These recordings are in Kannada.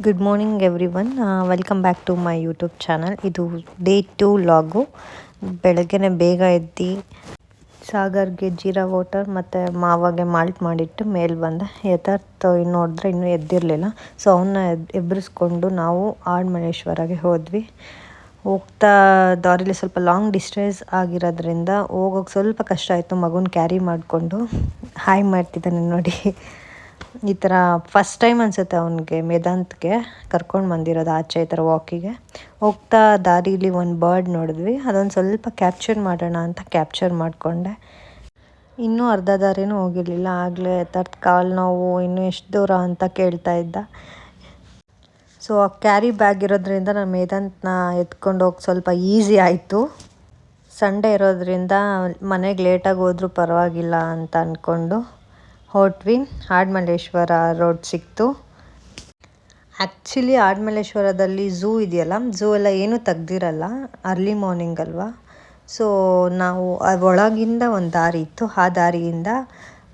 Good morning everyone, welcome back to my YouTube channel. ಇದು ಡೇ 2 ಲಾಗು. ಬೆಳಗ್ಗೆನೆ ಬೇಗ ಎದ್ದು ಸಾಗರ್ಗೆ ಜೀರಾ ವಾಟರ್ ಮತ್ತು ಮಾವಾಗೆ ಮಾಲ್ಟ್ ಮಾಡಿಟ್ಟು ಮೇಲೆ ಬಂದೆ. ಯಥಾರ್ಥ ನೋಡಿದ್ರೆ ಇನ್ನೂ ಎದ್ದಿರಲಿಲ್ಲ. ಸೊ ಅವನ್ನ ಎಬ್ಬರಿಸ್ಕೊಂಡು ನಾವು ಆಡ್ಮಲ್ಲೇಶ್ವರಗೆ ಹೋದ್ವಿ. ಹೋಗ್ತಾ ದಾರಿಲಿ ಸ್ವಲ್ಪ ಲಾಂಗ್ ಡಿಸ್ಟೆನ್ಸ್ ಆಗಿರೋದ್ರಿಂದ ಹೋಗೋಕೆ ಸ್ವಲ್ಪ ಕಷ್ಟ ಆಯಿತು. ಮಗುನ ಕ್ಯಾರಿ ಮಾಡಿಕೊಂಡು ಹಾಯ್ ಮಾಡ್ತಿದ್ದಾನೆ ನೋಡಿ. ಈ ಥರ ಫಸ್ಟ್ ಟೈಮ್ ಅನಿಸುತ್ತೆ ಅವನಿಗೆ, ಮೇದಾಂತ್ಗೆ ಕರ್ಕೊಂಡು ಬಂದಿರೋದು ಆಚೆ ಈ ಥರ ವಾಕಿಗೆ. ಹೋಗ್ತಾ ದಾರೀಲಿ ಒಂದು ಬರ್ಡ್ ನೋಡಿದ್ವಿ, ಅದೊಂದು ಸ್ವಲ್ಪ ಕ್ಯಾಪ್ಚರ್ ಮಾಡೋಣ ಅಂತ ಕ್ಯಾಪ್ಚರ್ ಮಾಡಿಕೊಂಡೆ. ಇನ್ನೂ ಅರ್ಧ ದಾರಿನೂ ಹೋಗಿರಲಿಲ್ಲ, ಆಗಲೇ ಕಾಲು ನೋವು, ಇನ್ನೂ ಎಷ್ಟು ದೂರ ಅಂತ ಕೇಳ್ತಾ ಇದ್ದ. ಸೊ ಆ ಕ್ಯಾರಿ ಬ್ಯಾಗ್ ಇರೋದ್ರಿಂದ ನಾನು ಮೇದಾಂತನ ಎತ್ಕೊಂಡು ಹೋಗಿ ಸ್ವಲ್ಪ ಈಸಿ ಆಯಿತು. ಸಂಡೇ ಇರೋದ್ರಿಂದ ಮನೆಗೆ ಲೇಟಾಗಿ ಹೋದರೂ ಪರವಾಗಿಲ್ಲ ಅಂತ ಅಂದ್ಕೊಂಡು ಹೊರಟ್ವಿ. ಆಡ್ಮಲ್ಲೇಶ್ವರ ರೋಡ್ ಸಿಕ್ತು. ಆ್ಯಕ್ಚುಲಿ ಆಡ್ಮಲ್ಲೇಶ್ವರದಲ್ಲಿ ಝೂ ಇದೆಯಲ್ಲ, ಝೂ ಎಲ್ಲ ಏನೂ ತೆಗ್ದಿರಲ್ಲ, ಅರ್ಲಿ ಮಾರ್ನಿಂಗ್ ಅಲ್ವಾ. ಸೊ ನಾವು ಒಳಗಿಂದ ಒಂದು ದಾರಿ ಇತ್ತು, ಆ ದಾರಿಯಿಂದ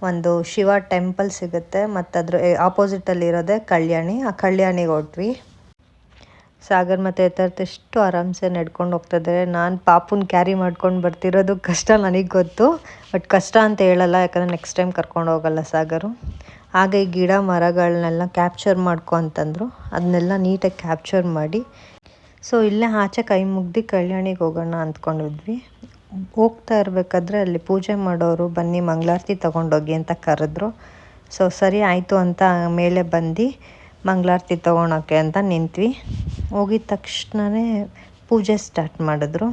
ಒಂದು ಶಿವ ಟೆಂಪಲ್ ಸಿಗುತ್ತೆ ಮತ್ತು ಅದ್ರ ಆಪೋಸಿಟಲ್ಲಿರೋದೇ ಕಲ್ಯಾಣಿ. ಆ ಕಲ್ಯಾಣಿಗೆ ಹೊರಟ್ವಿ. ಸಾಗರ್ ಮತ್ತು ಯಥಾರ್ಥ ಎಷ್ಟು ಆರಾಮ್ಸೆ ನಡ್ಕೊಂಡು ಹೋಗ್ತಾಯಿದ್ದಾರೆ. ನಾನು ಪಾಪುನ ಕ್ಯಾರಿ ಮಾಡ್ಕೊಂಡು ಬರ್ತಿರೋದು ಕಷ್ಟ, ನನಗೆ ಗೊತ್ತು. ಬಟ್ ಕಷ್ಟ ಅಂತ ಹೇಳಲ್ಲ, ಯಾಕಂದರೆ ನೆಕ್ಸ್ಟ್ ಟೈಮ್ ಕರ್ಕೊಂಡು ಹೋಗಲ್ಲ ಸಾಗರು. ಹಾಗೆ ಈ ಗಿಡ ಮರಗಳನ್ನೆಲ್ಲ ಕ್ಯಾಪ್ಚರ್ ಮಾಡ್ಕೊ ಅಂತಂದರು. ಅದನ್ನೆಲ್ಲ ನೀಟಾಗಿ ಕ್ಯಾಪ್ಚರ್ ಮಾಡಿ, ಸೊ ಇಲ್ಲೇ ಆಚೆ ಕೈ ಮುಗ್ದು ಕಲ್ಯಾಣಿಗೆ ಹೋಗೋಣ ಅಂದ್ಕೊಂಡಿದ್ವಿ. ಹೋಗ್ತಾ ಇರಬೇಕಾದ್ರೆ ಅಲ್ಲಿ ಪೂಜೆ ಮಾಡೋರು ಬನ್ನಿ ಮಂಗಳಾರತಿ ತೊಗೊಂಡೋಗಿ ಅಂತ ಕರೆದ್ರು. ಸೊ ಸರಿ ಆಯಿತು ಅಂತ ಮೇಲೆ ಬಂದು ಮಂಗಳಾರತಿ ತೊಗೊಳಕ್ಕೆ ಅಂತ ನಿಂತ್ವಿ. ಹೋಗಿದ ತಕ್ಷಣವೇ ಪೂಜೆ ಸ್ಟಾರ್ಟ್ ಮಾಡಿದ್ರು.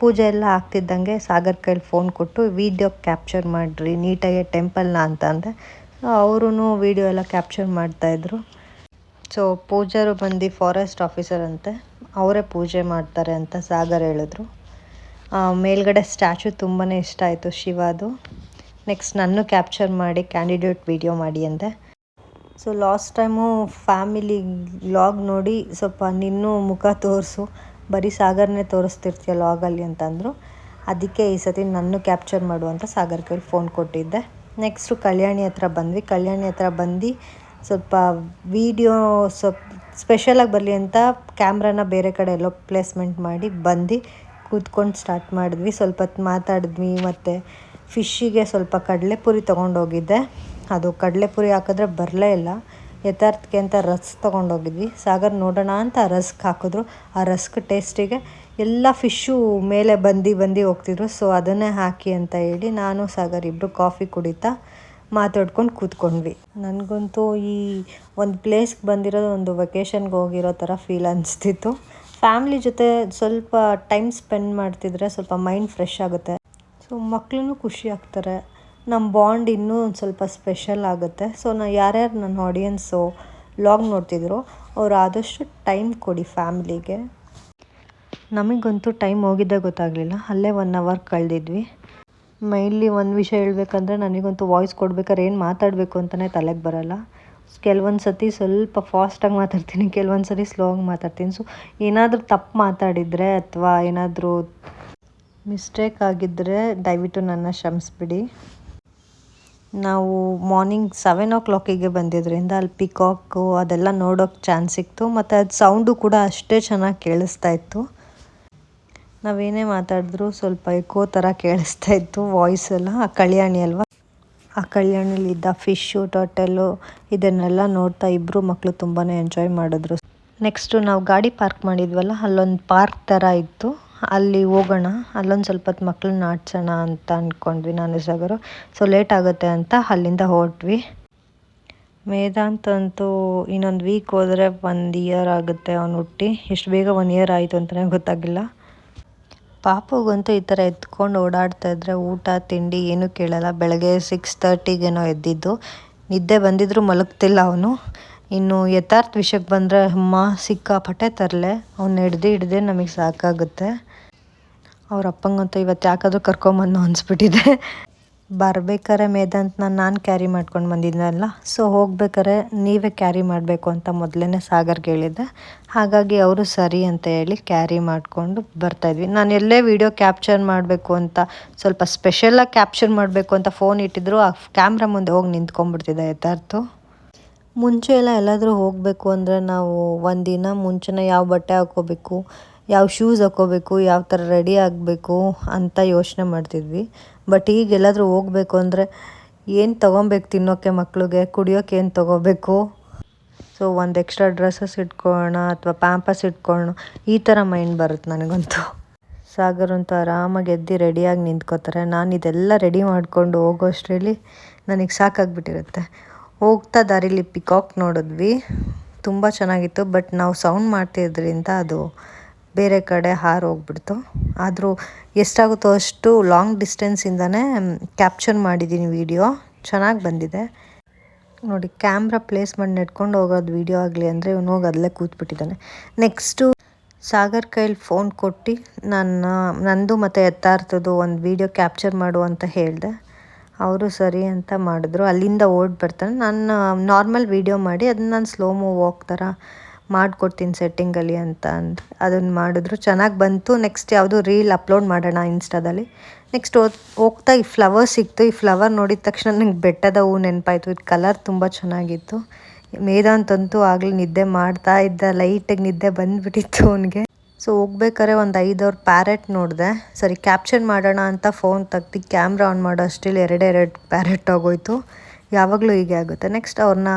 ಪೂಜೆ ಎಲ್ಲ ಆಗ್ತಿದ್ದಂಗೆ ಸಾಗರ್ ಕೈಲಿ ಫೋನ್ ಕೊಟ್ಟು ವೀಡಿಯೋ ಕ್ಯಾಪ್ಚರ್ ಮಾಡಿರಿ ನೀಟಾಗಿ ಟೆಂಪಲ್ನ ಅಂತಂದೆ. ಅವರೂ ವೀಡಿಯೋ ಎಲ್ಲ ಕ್ಯಾಪ್ಚರ್ ಮಾಡ್ತಾಯಿದ್ರು. ಸೊ ಪೂಜಾರು ಬಂದು ಫಾರೆಸ್ಟ್ ಆಫೀಸರ್ ಅಂತೆ, ಅವರೇ ಪೂಜೆ ಮಾಡ್ತಾರೆ ಅಂತ ಸಾಗರ್ ಹೇಳಿದ್ರು. ಮೇಲ್ಗಡೆ ಸ್ಟ್ಯಾಚು ತುಂಬಾ ಇಷ್ಟ ಆಯಿತು ಶಿವದು. ನೆಕ್ಸ್ಟ್ ನನ್ನ ಕ್ಯಾಪ್ಚರ್ ಮಾಡಿ ಕ್ಯಾಂಡಿಡೇಟ್ ವೀಡಿಯೋ ಮಾಡಿ ಅಂದೆ. So last time family vlog ನೋಡಿ ಸ್ವಲ್ಪ ನಿನ್ನೂ ಮುಖ ತೋರಿಸು, ಬರೀ ಸಾಗರ್ನೇ ತೋರಿಸ್ತಿರ್ತೀಯ ಲಾಗಲ್ಲಿ ಅಂತಂದರು. ಅದಕ್ಕೆ ಈ ಸತಿ ನನ್ನ ಕ್ಯಾಪ್ಚರ್ ಮಾಡು ಅಂತ ಸಾಗರ್ ಕೈಲಿ ಫೋನ್ ಕೊಟ್ಟಿದ್ದೆ. ನೆಕ್ಸ್ಟು ಕಲ್ಯಾಣಿ ಹತ್ರ ಬಂದ್ವಿ. ಕಲ್ಯಾಣಿ ಹತ್ರ ಬಂದು ಸ್ವಲ್ಪ ವೀಡಿಯೋ ಸ್ಪೆಷಲಾಗಿ ಬರಲಿ ಅಂತ ಕ್ಯಾಮ್ರಾನ ಬೇರೆ ಕಡೆ ಎಲ್ಲೋ ಪ್ಲೇಸ್ಮೆಂಟ್ ಮಾಡಿ ಬಂದು ಕೂತ್ಕೊಂಡು ಸ್ಟಾರ್ಟ್ ಮಾಡಿದ್ವಿ. ಸ್ವಲ್ಪ ಹೊತ್ತು ಮಾತಾಡಿದ್ವಿ. ಮತ್ತು ಫಿಶ್ಶಿಗೆ ಸ್ವಲ್ಪ ಕಡಲೆಪುರಿ ತೊಗೊಂಡೋಗಿದ್ದೆ. ಅದು ಕಡಲೆಪುರಿ ಹಾಕಿದ್ರೆ ಬರಲೇ ಇಲ್ಲ. ಯಥಾರ್ಥಕ್ಕೆ ಅಂತ ರಸ್ಕ್ ತೊಗೊಂಡೋಗಿದ್ವಿ. ಸಾಗರ್ ನೋಡೋಣ ಅಂತ ರಸ್ಕ್ ಹಾಕಿದ್ರು. ಆ ರಸ್ಕ್ ಟೇಸ್ಟಿಗೆ ಎಲ್ಲ ಫಿಶ್ಶು ಮೇಲೆ ಬಂದು ಹೋಗ್ತಿದ್ರು. ಸೊ ಅದನ್ನೇ ಹಾಕಿ ಅಂತ ಹೇಳಿ ನಾನು ಸಾಗರ್ ಇಬ್ಬರು ಕಾಫಿ ಕುಡಿತಾ ಮಾತಾಡ್ಕೊಂಡು ಕೂತ್ಕೊಂಡ್ವಿ. ನನಗಂತೂ ಈ ಒಂದು ಪ್ಲೇಸ್ಗೆ ಬಂದಿರೋದು ಒಂದು ವೆಕೇಷನ್ಗೆ ಹೋಗಿರೋ ಥರ ಫೀಲ್ ಅನಿಸ್ತಿತ್ತು. ಫ್ಯಾಮ್ಲಿ ಜೊತೆ ಸ್ವಲ್ಪ ಟೈಮ್ ಸ್ಪೆಂಡ್ ಮಾಡ್ತಿದ್ರೆ ಸ್ವಲ್ಪ ಮೈಂಡ್ ಫ್ರೆಶ್ ಆಗುತ್ತೆ. ಸೊ ಮಕ್ಕಳು ಖುಷಿ ಆಗ್ತಾರೆ, ನಮ್ಮ ಬಾಂಡ್ ಇನ್ನೂ ಒಂದು ಸ್ವಲ್ಪ ಸ್ಪೆಷಲ್ ಆಗುತ್ತೆ. ಸೊ ಯಾರ್ಯಾರು ನನ್ನ ಆಡಿಯನ್ಸು ವ್ಲಾಗ್ ನೋಡ್ತಿದ್ರು ಅವ್ರು ಆದಷ್ಟು ಟೈಮ್ ಕೊಡಿ ಫ್ಯಾಮ್ಲಿಗೆ. ನಮಗಂತೂ ಟೈಮ್ ಹೋಗಿದ್ದೇ ಗೊತ್ತಾಗಲಿಲ್ಲ. ಅಲ್ಲೇ 1 ಅವರ್ ಕಳೆದಿದ್ವಿ. ಮೈನ್ಲಿ ಒಂದು ವಿಷಯ ಹೇಳ್ಬೇಕಂದ್ರೆ, ನನಗಂತೂ ವಾಯ್ಸ್ ಕೊಡ್ಬೇಕಾದ್ರೆ ಏನು ಮಾತಾಡಬೇಕು ಅಂತಲೇ ತಲೆಗೆ ಬರೋಲ್ಲ. ಕೆಲವೊಂದು ಸತಿ ಸ್ವಲ್ಪ ಫಾಸ್ಟಾಗಿ ಮಾತಾಡ್ತೀನಿ, ಕೆಲವೊಂದು ಸರಿ ಸ್ಲೋ ಆಗಿ ಮಾತಾಡ್ತೀನಿ. ಸೊ ಏನಾದರೂ ತಪ್ಪು ಮಾತಾಡಿದರೆ ಅಥವಾ ಏನಾದರೂ ಮಿಸ್ಟೇಕ್ ಆಗಿದ್ದರೆ ದಯವಿಟ್ಟು ನನ್ನ ಕ್ಷಮಿಸ್ಬಿಡಿ. ನಾವು ಮಾರ್ನಿಂಗ್ 7 o'clock ಬಂದಿದ್ದರಿಂದ ಅಲ್ಲಿ ಪಿಕಾಕು ಅದೆಲ್ಲ ನೋಡೋಕ್ಕೆ ಚಾನ್ಸ್ ಸಿಕ್ತು. ಮತ್ತು ಅದು ಸೌಂಡು ಕೂಡ ಅಷ್ಟೇ ಚೆನ್ನಾಗಿ ಕೇಳಿಸ್ತಾ ಇತ್ತು. ನಾವೇನೇ ಮಾತಾಡಿದ್ರು ಸ್ವಲ್ಪ ಎಕೋ ಥರ ಕೇಳಿಸ್ತಾ ಇತ್ತು ವಾಯ್ಸ್ ಎಲ್ಲ. ಆ ಕಲ್ಯಾಣಿ ಅಲ್ವಾ, ಆ ಕಲ್ಯಾಣಿಲಿದ್ದ ಫಿಶ್ಶು ಟೋಟಲ್ಲು ಇದನ್ನೆಲ್ಲ ನೋಡ್ತಾ ಇಬ್ಬರು ಮಕ್ಕಳು ತುಂಬಾ ಎಂಜಾಯ್ ಮಾಡಿದ್ರು. ನೆಕ್ಸ್ಟು ನಾವು ಗಾಡಿ ಪಾರ್ಕ್ ಮಾಡಿದ್ವಲ್ಲ, ಅಲ್ಲೊಂದು ಪಾರ್ಕ್ ಥರ ಇತ್ತು, ಅಲ್ಲಿ ಹೋಗೋಣ, ಅಲ್ಲೊಂದು ಸ್ವಲ್ಪ ಹೊತ್ತು ಮಕ್ಕಳನ್ನ ಆಡ್ಸೋಣ ಅಂತ ಅಂದ್ಕೊಂಡ್ವಿ ನಾನು ಸಾಗರು. ಸೊ ಲೇಟ್ ಆಗುತ್ತೆ ಅಂತ ಅಲ್ಲಿಂದ ಹೊರಟ್ವಿ. ಮೇದಾಂತ್ ಅಂತೂ ಇನ್ನೊಂದು ವೀಕ್ ಹೋದರೆ 1 year ಆಗುತ್ತೆ ಅವನು ಹುಟ್ಟಿ. ಎಷ್ಟು ಬೇಗ 1 year ಆಯಿತು ಅಂತಲೇ ಗೊತ್ತಾಗಿಲ್ಲ. ಪಾಪುಗಂತೂ ಈ ಥರ ಎತ್ಕೊಂಡು ಓಡಾಡ್ತಾ ಇದ್ದರೆ ಊಟ ತಿಂಡಿ ಏನೂ ಕೇಳಲ್ಲ. ಬೆಳಗ್ಗೆ 6:30 ಎದ್ದಿದ್ದು, ನಿದ್ದೆ ಬಂದಿದ್ದರೂ ಮಲಗ್ತಿಲ್ಲ ಅವನು. ಇನ್ನು ಯಥಾರ್ಥ ವಿಷಯಕ್ಕೆ ಬಂದರೆ ಅಮ್ಮ ಸಿಕ್ಕಾಪಟ್ಟೆ ತರಲೆ, ಅವ್ನು ಹಿಡ್ದೇ ನಮಗೆ ಸಾಕಾಗುತ್ತೆ. ಅವ್ರ ಅಪ್ಪಂಗಂತೂ ಇವತ್ತು ಯಾಕಾದರೂ ಕರ್ಕೊಂಬಂದು ಅನಿಸ್ಬಿಟ್ಟಿದೆ. ಬರ್ಬೇಕಾರೆ ಮೇದಾಂತನ ನಾನು ಕ್ಯಾರಿ ಮಾಡ್ಕೊಂಡು ಬಂದಿದ್ನಲ್ಲ, ಸೊ ಹೋಗ್ಬೇಕಾರೆ ನೀವೇ ಕ್ಯಾರಿ ಮಾಡಬೇಕು ಅಂತ ಮೊದಲೇ ಸಾಗರ್ಗೆ ಹೇಳಿದ್ದೆ. ಹಾಗಾಗಿ ಅವರು ಸರಿ ಅಂತ ಹೇಳಿ ಕ್ಯಾರಿ ಮಾಡಿಕೊಂಡು ಬರ್ತಾಯಿದ್ವಿ. ನಾನು ಎಲ್ಲೇ ವೀಡಿಯೋ ಕ್ಯಾಪ್ಚರ್ ಮಾಡಬೇಕು ಅಂತ ಸ್ವಲ್ಪ ಸ್ಪೆಷಲಾಗಿ ಕ್ಯಾಪ್ಚರ್ ಮಾಡಬೇಕು ಅಂತ ಫೋನ್ ಇಟ್ಟಿದ್ರು, ಆ ಕ್ಯಾಮ್ರಾ ಮುಂದೆ ಹೋಗಿ ನಿಂತ್ಕೊಂಡ್ಬಿಡ್ತಿದ್ದೆ ಯಥಾರ್ಥ. ಮುಂಚೆ ಎಲ್ಲಾದರೂ ಹೋಗಬೇಕು ಅಂದರೆ ನಾವು ಒಂದಿನ ಮುಂಚೆನೇ ಯಾವ ಬಟ್ಟೆ ಹಾಕ್ಕೋಬೇಕು, ಯಾವ ಶೂಸ್ ಹಾಕ್ಕೋಬೇಕು, ಯಾವ ಥರ ರೆಡಿ ಆಗಬೇಕು ಅಂತ ಯೋಚನೆ ಮಾಡ್ತಿದ್ವಿ. ಬಟ್ ಈಗ ಎಲ್ಲಾದರೂ ಹೋಗಬೇಕು ಅಂದರೆ ಏನು ತೊಗೊಬೇಕು, ತಿನ್ನೋಕ್ಕೆ ಮಕ್ಳಿಗೆ ಕುಡಿಯೋಕ್ಕೆ ಏನು ತೊಗೋಬೇಕು, ಸೊ ಒಂದು ಎಕ್ಸ್ಟ್ರಾ ಡ್ರೆಸ್ಸಸ್ ಇಟ್ಕೊಳ್ಳೋಣ ಅಥವಾ ಪ್ಯಾಂಪಸ್ ಇಟ್ಕೊಳ್ಳೋಣ, ಈ ಥರ ಮೈಂಡ್ ಬರುತ್ತೆ ನನಗಂತೂ. ಸಾಗರ್ ಅಂತೂ ಆರಾಮಾಗಿ ಎದ್ದು ರೆಡಿಯಾಗಿ ನಿಂತ್ಕೋತಾರೆ. ನಾನು ಇದೆಲ್ಲ ರೆಡಿ ಮಾಡಿಕೊಂಡು ಹೋಗೋಷ್ಟರಲ್ಲಿ ನನಗೆ ಸಾಕಾಗ್ಬಿಟ್ಟಿರುತ್ತೆ. ಹೋಗ್ತಾ ದಾರಿಲಿ ಪಿಕಾಕ್ ನೋಡಿದ್ವಿ, ತುಂಬ ಚೆನ್ನಾಗಿತ್ತು. ಬಟ್ ನಾವು ಸೌಂಡ್ ಮಾಡ್ತಿದ್ರಿಂದ ಅದು ಬೇರೆ ಕಡೆ ಹೋಗ್ಬಿಡ್ತು. ಆದರೂ ಎಷ್ಟಾಗುತ್ತೋ ಅಷ್ಟು ಲಾಂಗ್ ಡಿಸ್ಟೆನ್ಸಿಂದನೇ ಕ್ಯಾಪ್ಚರ್ ಮಾಡಿದ್ದೀನಿ ವಿಡಿಯೋ. ಚೆನ್ನಾಗಿ ಬಂದಿದೆ ನೋಡಿ. ಕ್ಯಾಮ್ರಾ ಪ್ಲೇಸ್ ಮಾಡಿ ನೆಟ್ಕೊಂಡು ಹೋಗೋದು ವಿಡಿಯೋ ಆಗಲಿ ಅಂದರೆ ಇವನು ಹೋಗಿ ಅಲ್ಲೇ ಕೂತ್ಬಿಟ್ಟಿದ್ದಾನೆ. ನೆಕ್ಸ್ಟು ಸಾಗರ್ ಕೈಲಿ ಫೋನ್ ಕೊಟ್ಟು ನಂದು ಮತ್ತು ಯಥಾರ್ಥದ್ದು ಒಂದು ವಿಡಿಯೋ ಕ್ಯಾಪ್ಚರ್ ಮಾಡು ಅಂತ ಹೇಳಿದೆ. ಅವರು ಸರಿ ಅಂತ ಮಾಡಿದ್ರು. ಅಲ್ಲಿಂದ ಓಡಿ ಬರ್ತಾನೆ. ನಾನು ನಾರ್ಮಲ್ ವೀಡಿಯೋ ಮಾಡಿ ಅದನ್ನ ನಾನು ಸ್ಲೋ ಮೂವ್ ಹೋಗ್ತಾರ ಮಾಡಿಕೊಡ್ತೀನಿ ಸೆಟ್ಟಿಂಗಲ್ಲಿ ಅಂತ ಅಂದರೆ ಅದನ್ನು ಮಾಡಿದ್ರು. ಚೆನ್ನಾಗಿ ಬಂತು. ನೆಕ್ಸ್ಟ್ ಯಾವುದು ರೀಲ್ ಅಪ್ಲೋಡ್ ಮಾಡೋಣ ಇನ್ಸ್ಟಾದಲ್ಲಿ. ನೆಕ್ಸ್ಟ್ ಹೋಗ್ತಾ ಈ ಫ್ಲವರ್ ಸಿಕ್ತು. ಈ ಫ್ಲವರ್ ನೋಡಿದ ತಕ್ಷಣ ನಂಗೆ ಬೆಟ್ಟದ ಹೂವು ನೆನಪಾಯಿತು. ಇದು ಕಲರ್ ತುಂಬ ಚೆನ್ನಾಗಿತ್ತು. ಮೇದಂತಂತೂ ಆಗಲಿ ನಿದ್ದೆ ಮಾಡ್ತಾ ಇದ್ದ, ಲೈಟಾಗಿ ನಿದ್ದೆ ಬಂದುಬಿಟ್ಟಿತ್ತು ಅವನಿಗೆ. ಸೊ ಹೋಗ್ಬೇಕಾದ್ರೆ ಒಂದು 5 ಪ್ಯಾರೆಟ್ ನೋಡಿದೆ. ಸರಿ ಕ್ಯಾಪ್ಚರ್ ಮಾಡೋಣ ಅಂತ ಫೋನ್ ತೆಗ್ದು ಕ್ಯಾಮ್ರಾ ಆನ್ ಮಾಡೋ ಅಷ್ಟರಲ್ಲಿ ಎರಡು ಪ್ಯಾರೆಟ್ ಆಗೋಯ್ತು. ಯಾವಾಗಲೂ ಹೀಗೆ ಆಗುತ್ತೆ. ನೆಕ್ಸ್ಟ್ ಅವ್ರನ್ನ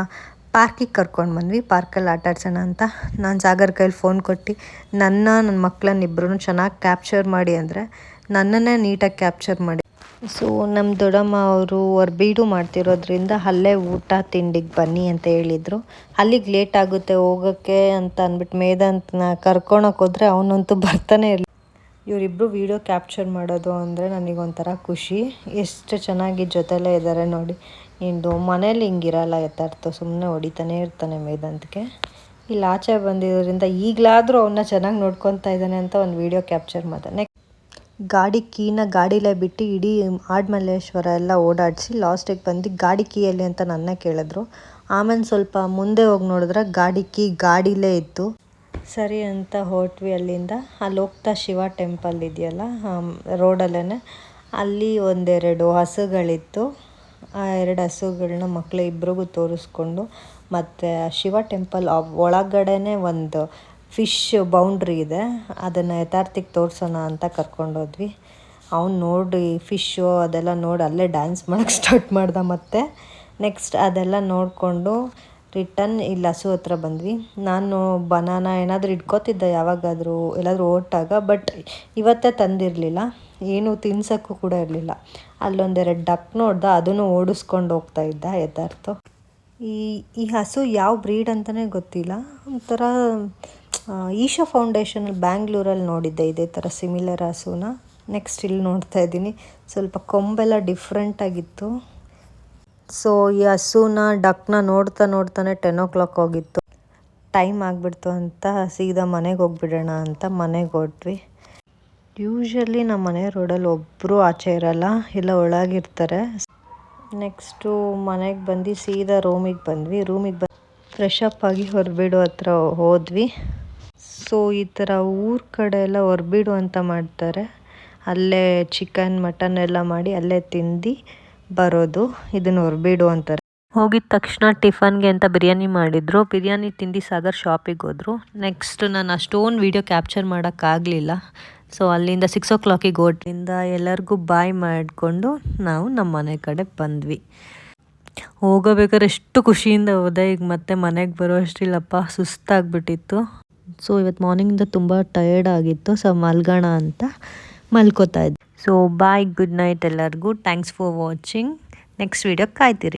ಪಾರ್ಕಿಗೆ ಕರ್ಕೊಂಡು ಬಂದ್ವಿ. ಪಾರ್ಕಲ್ಲಿ ಆಟ ಆಡ್ಸೋಣ ಅಂತ ನಾನು ಸಾಗರ್ ಕೈಲಿ ಫೋನ್ ಕೊಟ್ಟು ನನ್ನ ಮಕ್ಕಳನ್ನ ಇಬ್ಬರೂ ಚೆನ್ನಾಗಿ ಕ್ಯಾಪ್ಚರ್ ಮಾಡಿ ಅಂದರೆ ನನ್ನನ್ನೇ ನೀಟಾಗಿ ಕ್ಯಾಪ್ಚರ್ ಮಾಡಿ. ಸೊ ನಮ್ಮ ದೊಡ್ಡಮ್ಮ ಅವರು ಬೀಡು ಮಾಡ್ತಿರೋದ್ರಿಂದ ಅಲ್ಲೇ ಊಟ ತಿಂಡಿಗೆ ಬನ್ನಿ ಅಂತ ಹೇಳಿದರು. ಅಲ್ಲಿಗೆ ಲೇಟ್ ಆಗುತ್ತೆ ಹೋಗೋಕ್ಕೆ ಅಂತ ಅಂದ್ಬಿಟ್ಟು ಮೇದಂತನ ಕರ್ಕೊಳಕ್ಕೆ ಹೋದರೆ ಅವನಂತೂ ಬರ್ತಾನೆ ಇರಲಿ. ಇವರಿಬ್ಬರು ವೀಡಿಯೋ ಕ್ಯಾಪ್ಚರ್ ಮಾಡೋದು ಅಂದರೆ ನನಗೊಂಥರ ಖುಷಿ. ಎಷ್ಟು ಚೆನ್ನಾಗಿ ಜೊತೆಲೇ ಇದ್ದಾರೆ ನೋಡಿ. ಇಂದು ಮನೇಲಿ ಹಿಂಗಿರಲ್ಲ, ಯಥಾರ್ಥ ಸುಮ್ಮನೆ ಹೊಡಿತಾನೆ ಇರ್ತಾನೆ ಮೇದಂತಕ್ಕೆ. ಇಲ್ಲಿ ಆಚೆ ಬಂದಿರೋದ್ರಿಂದ ಈಗಲಾದರೂ ಅವನ್ನ ಚೆನ್ನಾಗಿ ನೋಡ್ಕೊತಾ ಇದ್ದಾನೆ ಅಂತ ಒಂದು ವೀಡಿಯೋ ಕ್ಯಾಪ್ಚರ್ ಮಾಡಿದೆ. ಗಾಡಿ ಕೀನ ಗಾಡಿಲೇ ಬಿಟ್ಟು ಇಡೀ ಆಡ್ಮಲ್ಲೇಶ್ವರ ಎಲ್ಲ ಓಡಾಡಿಸಿ ಲಾಸ್ಟಿಗೆ ಬಂದು ಗಾಡಿ ಕೀಯಲ್ಲಿ ಅಂತ ನನ್ನ ಕೇಳಿದ್ರು. ಆಮೇಲೆ ಸ್ವಲ್ಪ ಮುಂದೆ ಹೋಗಿ ನೋಡಿದ್ರೆ ಗಾಡಿ ಕೀ ಗಾಡಿಲೇ ಇತ್ತು. ಸರಿ ಅಂತ ಹೊರಟ್ವಿ ಅಲ್ಲಿಂದ. ಅಲ್ಲಿ ಹೋಗ್ತಾ ಶಿವ ಟೆಂಪಲ್ ಇದೆಯಲ್ಲ ರೋಡಲ್ಲೇ, ಅಲ್ಲಿ ಒಂದೆರಡು ಹಸುಗಳಿತ್ತು. ಆ 2 ಹಸುಗಳನ್ನ ಮಕ್ಕಳು ಇಬ್ರಿಗೂ ತೋರಿಸ್ಕೊಂಡು, ಮತ್ತು ಶಿವ ಟೆಂಪಲ್ ಒಳಗಡೆನೇ ಒಂದು ಫಿಶ್ ಬೌಂಡ್ರಿ ಇದೆ, ಅದನ್ನು ಯಥಾರ್ಥಿಗೆ ತೋರಿಸೋಣ ಅಂತ ಕರ್ಕೊಂಡೋದ್ವಿ. ಅವ್ನು ನೋಡಿ ಫಿಶ್ಶು ಅದೆಲ್ಲ ನೋಡಿ ಅಲ್ಲೇ ಡ್ಯಾನ್ಸ್ ಮಾಡೋಕ್ಕೆ ಸ್ಟಾರ್ಟ್ ಮಾಡ್ದೆ. ಮತ್ತು ನೆಕ್ಸ್ಟ್ ಅದೆಲ್ಲ ನೋಡಿಕೊಂಡು ರಿಟರ್ನ್ ಇಲ್ಲಿ ಹಸು ಹತ್ರ ಬಂದ್ವಿ. ನಾನು ಬನಾನಾ ಏನಾದರೂ ಇಟ್ಕೋತಿದ್ದೆ ಯಾವಾಗಾದರೂ ಎಲ್ಲಾದರೂ ಹೊರಟಾಗ, ಬಟ್ ಇವತ್ತೇ ತಂದಿರಲಿಲ್ಲ, ಏನೂ ತಿನ್ಸೋಕ್ಕೂ ಕೂಡ ಇರಲಿಲ್ಲ. ಅಲ್ಲೊಂದೆರಡು ಡಕ್ ನೋಡ್ದೆ, ಅದನ್ನು ಓಡಿಸ್ಕೊಂಡು ಹೋಗ್ತಾ ಇದ್ದ ಯಥಾರ್ಥ. ಈ ಹಸು ಯಾವ ಬ್ರೀಡ್ ಅಂತಲೇ ಗೊತ್ತಿಲ್ಲ. ಒಂಥರ ಈಶಾ ಫೌಂಡೇಶನಲ್ಲಿ ಬ್ಯಾಂಗ್ಳೂರಲ್ಲಿ ನೋಡಿದ್ದೆ ಇದೇ ಥರ ಸಿಮಿಲರ್ ಹಸುನ. ನೆಕ್ಸ್ಟ್ ಇಲ್ಲಿ ನೋಡ್ತಾ ಇದ್ದೀನಿ, ಸ್ವಲ್ಪ ಕೊಂಬೆಲ್ಲ ಡಿಫ್ರೆಂಟಾಗಿತ್ತು. ಸೊ ಈ ಹಸುನ ಡಕ್ನ ನೋಡ್ತಾನೆ 10 o'clock ಹೋಗಿತ್ತು. ಟೈಮ್ ಆಗಿಬಿಡ್ತು ಅಂತ ಸೀದಾ ಮನೆಗೆ ಹೋಗ್ಬಿಡೋಣ ಅಂತ ಮನೆಗೆ ಹೊರಟ್ವಿ. ಯೂಶ್ವಲಿ ನಮ್ಮ ಮನೆ ರೋಡಲ್ಲಿ ಒಬ್ಬರು ಆಚೆ ಇರಲ್ಲ, ಎಲ್ಲ ಒಳಗಿರ್ತಾರೆ. ನೆಕ್ಸ್ಟು ಮನೆಗೆ ಬಂದು ಸೀದಾ ರೂಮಿಗೆ ಬಂದ್ವಿ. ಫ್ರೆಶ್ ಅಪ್ ಆಗಿ ಹೊರಬೀಡು ಹತ್ರ ಹೋದ್ವಿ. ಸೊ ಈ ಥರ ಊರ ಕಡೆ ಎಲ್ಲ ಹೊರಬೀಡು ಅಂತ ಮಾಡ್ತಾರೆ. ಅಲ್ಲೇ ಚಿಕನ್ ಮಟನ್ ಎಲ್ಲ ಮಾಡಿ ಅಲ್ಲೇ ತಿಂದು ಬರೋದು, ಇದನ್ನು ಹೊರಬೀಡು ಅಂತಾರೆ. ಹೋಗಿದ ತಕ್ಷಣ ಟಿಫನ್ಗೆ ಅಂತ ಬಿರಿಯಾನಿ ಮಾಡಿದ್ರು. ಬಿರಿಯಾನಿ ತಿಂದು ಸಾಗರ್ ಶಾಪಿಗೆ ಹೋದರು. ನೆಕ್ಸ್ಟ್ ನಾನು ಅಷ್ಟೊಂದು ವೀಡಿಯೋ ಕ್ಯಾಪ್ಚರ್ ಮಾಡೋಕ್ಕಾಗಲಿಲ್ಲ. ಸೊ ಅಲ್ಲಿಂದ 6 o'clock ಹೊರಟಿಂದ ಎಲ್ಲರಿಗೂ ಬಾಯ್ ಮಾಡಿಕೊಂಡು ನಾವು ನಮ್ಮ ಮನೆ ಕಡೆ ಬಂದ್ವಿ. ಹೋಗಬೇಕಾದ್ರೆ ಎಷ್ಟು ಖುಷಿಯಿಂದ ಹೋದೆ. ಈಗ ಮತ್ತೆ ಮನೆಗೆ ಬರೋ ಅಷ್ಟಿಲ್ಲಪ್ಪ ಸುಸ್ತಾಗ್ಬಿಟ್ಟಿತ್ತು. ಸೊ ಇವತ್ತು ಮಾರ್ನಿಂಗಿಂದ ತುಂಬ ಟಯರ್ಡ್ ಆಗಿತ್ತು. ಸೊ ಮಲ್ಗೋಣ ಅಂತ ಮಲ್ಕೋತಾ ಇದ್ದೆ. ಸೊ ಬಾಯ್, ಗುಡ್ ನೈಟ್ ಎಲ್ಲರಿಗೂ. Thanks for watching. Next video ಕಾಯ್ತೀರಿ.